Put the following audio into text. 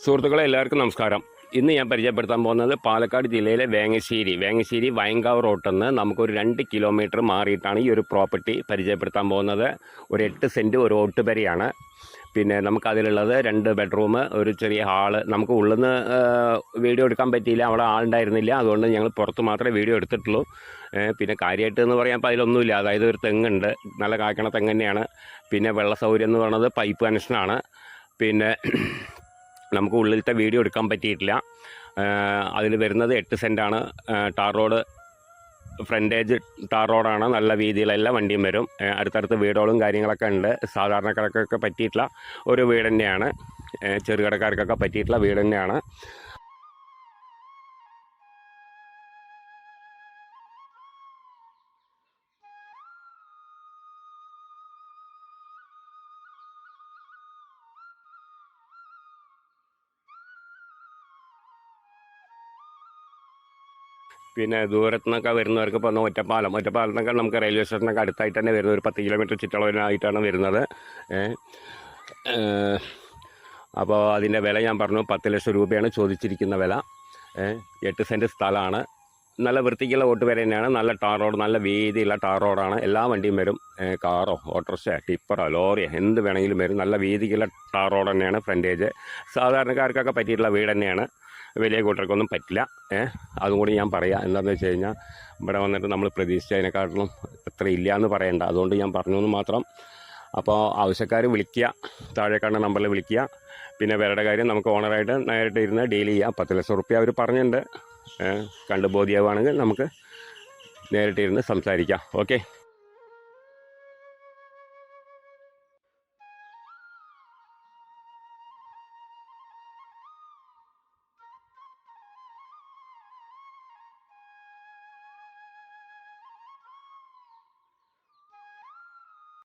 സുഹൃത്തുക്കളെ എല്ലാവർക്കും നമസ്കാരം. ഇന്ന് ഞാൻ പരിചയപ്പെടുത്താൻ പോകുന്നത് പാലക്കാട് ജില്ലയിലെ വേങ്ങശ്ശേരി വയങ്കാവ് റോട്ടിൽ നിന്ന് നമുക്കൊരു 2 കിലോമീറ്റർ മാറിയിട്ടാണ് ഈ ഒരു പ്രോപ്പർട്ടി പരിചയപ്പെടുത്താൻ പോകുന്നത്. ഒരു 8 സെൻറ്റ് ഒരു ഓട്ടുപരയാണ്. പിന്നെ നമുക്കതിലുള്ളത് 2 ബെഡ്റൂം, ഒരു ചെറിയ ഹാള്. നമുക്ക് ഉള്ളിൽ നിന്ന് വീഡിയോ എടുക്കാൻ പറ്റിയില്ല, അവിടെ ആളുണ്ടായിരുന്നില്ല. അതുകൊണ്ട് ഞങ്ങൾ പുറത്ത് മാത്രമേ വീഡിയോ എടുത്തിട്ടുള്ളൂ. പിന്നെ കാര്യമായിട്ട് എന്ന് പറയാൻ അപ്പോൾ അതിലൊന്നുമില്ല. അതായത് ഒരു തെങ്ങുണ്ട്, നല്ല കായ്ക്കണ തെങ്ങ് തന്നെയാണ്. പിന്നെ വെള്ള സൗകര്യം എന്ന് പറയുന്നത് പൈപ്പ് കണക്ഷനാണ്. പിന്നെ നമുക്ക് ഉള്ളിലത്തെ വീഡിയോ എടുക്കാൻ പറ്റിയിട്ടില്ല. അതിൽ വരുന്നത് 8 സെൻറ്റാണ്. ടാർ റോഡ്, ഫ്രണ്ടേജ് ടാർ റോഡാണ്. നല്ല വീതിയിലെല്ലാം വണ്ടിയും വരും. അടുത്തടുത്ത് വീടുകളും കാര്യങ്ങളൊക്കെ ഉണ്ട്. സാധാരണക്കാർക്കൊക്കെ പറ്റിയിട്ടുള്ള ഒരു വീട് തന്നെയാണ്. ചെറുകിടക്കാർക്കൊക്കെ പറ്റിയിട്ടുള്ള വീട് തന്നെയാണ്. പിന്നെ ദൂരത്തു നിന്നൊക്കെ വരുന്നവർക്ക് ഇപ്പോൾ ഒറ്റപ്പാലത്തൊക്കെ നമുക്ക് റെയിൽവേ സ്റ്റേഷനൊക്കെ അടുത്തായിട്ട് തന്നെ വരുന്നത്. ഒരു 10 കിലോമീറ്റർ ചുറ്റളവിനായിട്ടാണ് വരുന്നത്. അപ്പോൾ അതിൻ്റെ വില ഞാൻ പറഞ്ഞു, 10 ലക്ഷം രൂപയാണ് ചോദിച്ചിരിക്കുന്ന വില. 8 സെൻറ്റ് സ്ഥലമാണ്. നല്ല വൃത്തിക്കുള്ള ഓട്ടുപേര തന്നെയാണ്. നല്ല ടാർ റോഡ്, നല്ല വീതിയുള്ള ടാർ റോഡാണ്. എല്ലാ വണ്ടിയും വരും. കാറോ ഓട്ടോറിക്ഷ ടിപ്പറോ ലോറിയോ എന്ത് വേണമെങ്കിലും വരും. നല്ല വീതിക്കുള്ള ടാർ റോഡ് തന്നെയാണ്. ഫ്രണ്ടേജ് സാധാരണക്കാർക്കൊക്കെ പറ്റിയിട്ടുള്ള വീട് തന്നെയാണ്. വലിയ കൂട്ടർക്കൊന്നും പറ്റില്ല. അതും കൂടി ഞാൻ പറയാം. എന്താണെന്ന് വെച്ച് കഴിഞ്ഞാൽ ഇവിടെ വന്നിട്ട് നമ്മൾ പ്രതീക്ഷിച്ചതിനെക്കാട്ടിലും എത്ര ഇല്ല എന്ന് പറയണ്ട. അതുകൊണ്ട് ഞാൻ പറഞ്ഞു എന്ന് മാത്രം. അപ്പോൾ ആവശ്യക്കാർ വിളിക്കുക, താഴെ കാണുന്ന നമ്പറിൽ വിളിക്കുക. പിന്നെ വേറെ കാര്യം, നമുക്ക് ഓണറായിട്ട് നേരിട്ട് ഇരുന്ന് ഡീൽ ചെയ്യാം. 10 ലക്ഷം റുപ്യ അവർ പറഞ്ഞിട്ടുണ്ട്. കണ്ട് ബോധ്യമാണെങ്കിൽ നമുക്ക് നേരിട്ടിരുന്ന് സംസാരിക്കാം. ഓക്കെ.